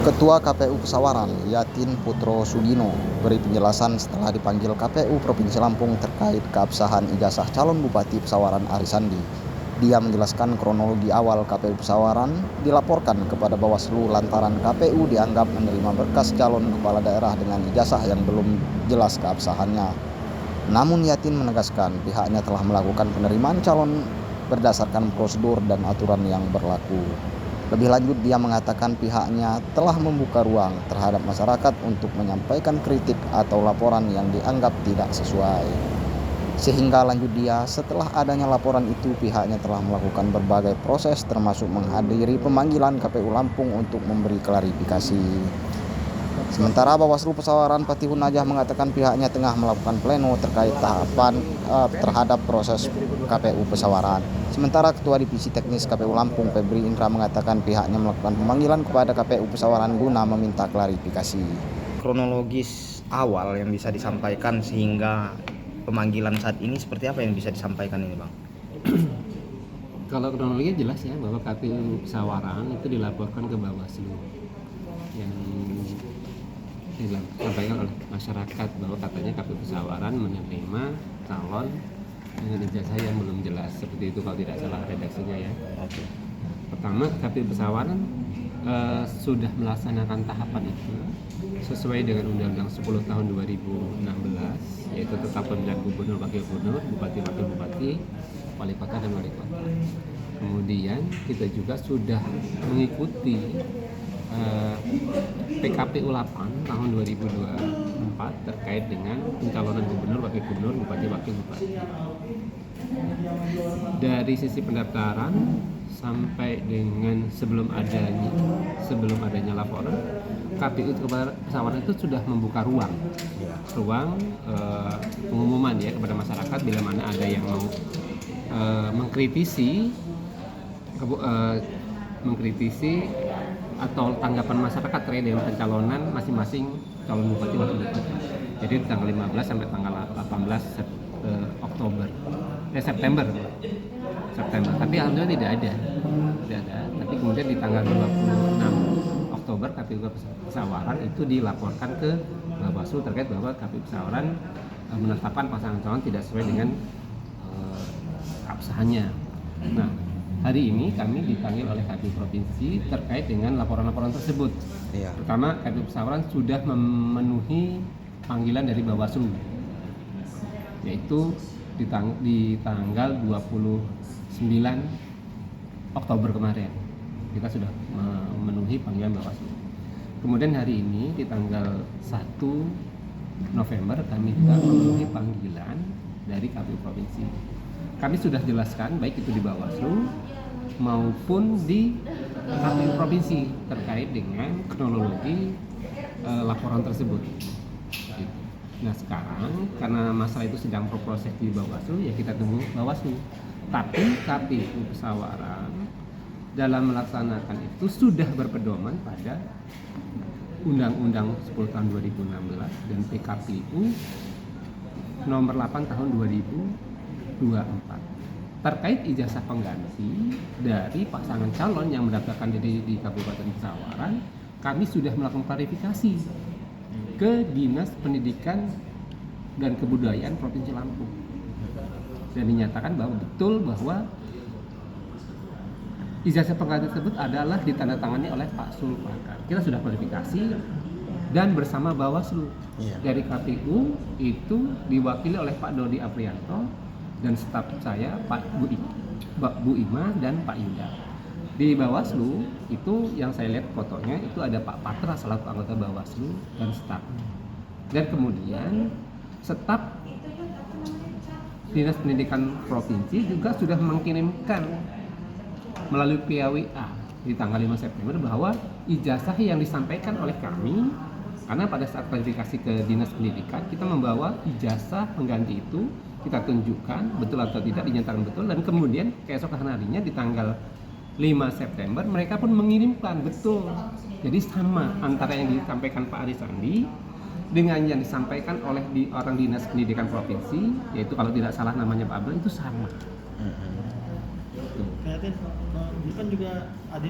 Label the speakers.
Speaker 1: Ketua KPU Pesawaran, Yatin Putro Sugino, beri penjelasan setelah dipanggil KPU Provinsi Lampung terkait keabsahan ijazah calon Bupati Pesawaran Ari Sandi. Dia menjelaskan kronologi awal KPU Pesawaran dilaporkan kepada Bawaslu lantaran KPU dianggap menerima berkas calon kepala daerah dengan ijazah yang belum jelas keabsahannya. Namun Yatin menegaskan pihaknya telah melakukan penerimaan calon berdasarkan prosedur dan aturan yang berlaku. Lebih lanjut, dia mengatakan pihaknya telah membuka ruang terhadap masyarakat untuk menyampaikan kritik atau laporan yang dianggap tidak sesuai. Sehingga lanjut dia, setelah adanya laporan itu pihaknya telah melakukan berbagai proses termasuk menghadiri pemanggilan KPU Lampung untuk memberi klarifikasi. Sementara Bawaslu Pesawaran Patihun Najah mengatakan pihaknya tengah melakukan pleno terkait tahapan terhadap proses KPU Pesawaran. Sementara Ketua Divisi Teknis KPU Lampung Febri Indra mengatakan pihaknya melakukan pemanggilan kepada KPU Pesawaran guna meminta klarifikasi. Kronologis awal yang bisa disampaikan sehingga pemanggilan saat ini seperti apa yang bisa disampaikan ini, Bang?
Speaker 2: Kalau kronologinya jelas ya bahwa KPU Pesawaran itu dilaporkan ke Bawaslu yang disampaikan oleh masyarakat bahwa katanya KPU Pesawaran menerima calon dengan ijazah yang belum jelas, seperti itu kalau tidak salah redaksinya ya.
Speaker 1: Oke.
Speaker 2: Pertama, KPU Pesawaran sudah melaksanakan tahapan itu sesuai dengan Undang-Undang 10 tahun 2016, yaitu tetap pemilihan gubernur, wakil gubernur, bupati, wakil bupati, wali kota dan wali kota. Kemudian kita juga sudah mengikuti PKPU 8 tahun 2024 terkait dengan pencalonan gubernur, wakil gubernur, bupati, wakil bupati. Dari sisi pendaftaran sampai dengan sebelum adanya laporan, KPU Pesawaran itu sudah membuka ruang pengumuman ya kepada masyarakat bila mana ada yang mau mengkritisi atau tanggapan masyarakat terkait dengan pencalonan masing-masing calon bupati wakil bupati. Jadi tanggal 15 sampai tanggal 18 September. Tapi alhamdulillah tidak ada. Tapi kemudian di tanggal 26 Oktober KPU Pesawaran itu dilaporkan ke Bawaslu terkait bahwa KPU Pesawaran menetapkan pasangan calon tidak sesuai dengan keabsahannya. Nah, hari ini kami dipanggil oleh KPU Provinsi terkait dengan laporan-laporan tersebut.
Speaker 1: Iya.
Speaker 2: Pertama, KPU Pesawaran sudah memenuhi panggilan dari Bawaslu, yaitu di tanggal 29 Oktober kemarin. Kita sudah memenuhi panggilan Bawaslu. Kemudian hari ini di tanggal 1 November kami juga memenuhi panggilan dari KPU Provinsi. Kami sudah jelaskan baik itu di Bawaslu maupun di KPU Provinsi terkait dengan kronologi laporan tersebut. Nah sekarang karena masalah itu sedang berproses di Bawaslu, ya kita tunggu Bawaslu. Tapi KPU Pesawaran dalam melaksanakan itu sudah berpedoman pada Undang-Undang 10 tahun 2016 dan PKPU nomor 8 tahun 2024 terkait ijazah pengganti dari pasangan calon yang mendaftarkan diri di Kabupaten Pesawaran. Kami sudah melakukan klarifikasi ke Dinas Pendidikan dan Kebudayaan Provinsi Lampung dan dinyatakan bahwa betul bahwa ijazah pengganti tersebut adalah ditandatangani oleh Pak Sulpakar. Kita sudah klarifikasi dan bersama Bawaslu. Dari KPU itu diwakili oleh Pak Dodi Aprianto dan staf saya Pak Bu Ima dan Pak Yuda. Di Bawaslu itu yang saya lihat fotonya itu ada Pak Patra selaku anggota Bawaslu dan staf. Dan kemudian staf Dinas Pendidikan Provinsi juga sudah mengirimkan melalui PAWA di tanggal 5 September bahwa ijazah yang disampaikan oleh kami, karena pada saat klarifikasi ke Dinas Pendidikan kita membawa ijazah pengganti itu, kita tunjukkan betul atau tidak, dinyatakan betul, dan kemudian keesokan harinya di tanggal 5 September mereka pun mengirimkan betul. Jadi sama antara yang disampaikan Pak Ari Sandi dengan yang disampaikan oleh orang Dinas Pendidikan Provinsi, yaitu kalau tidak salah namanya Pak Abdul, itu sama.
Speaker 3: Kayaknya kan juga ada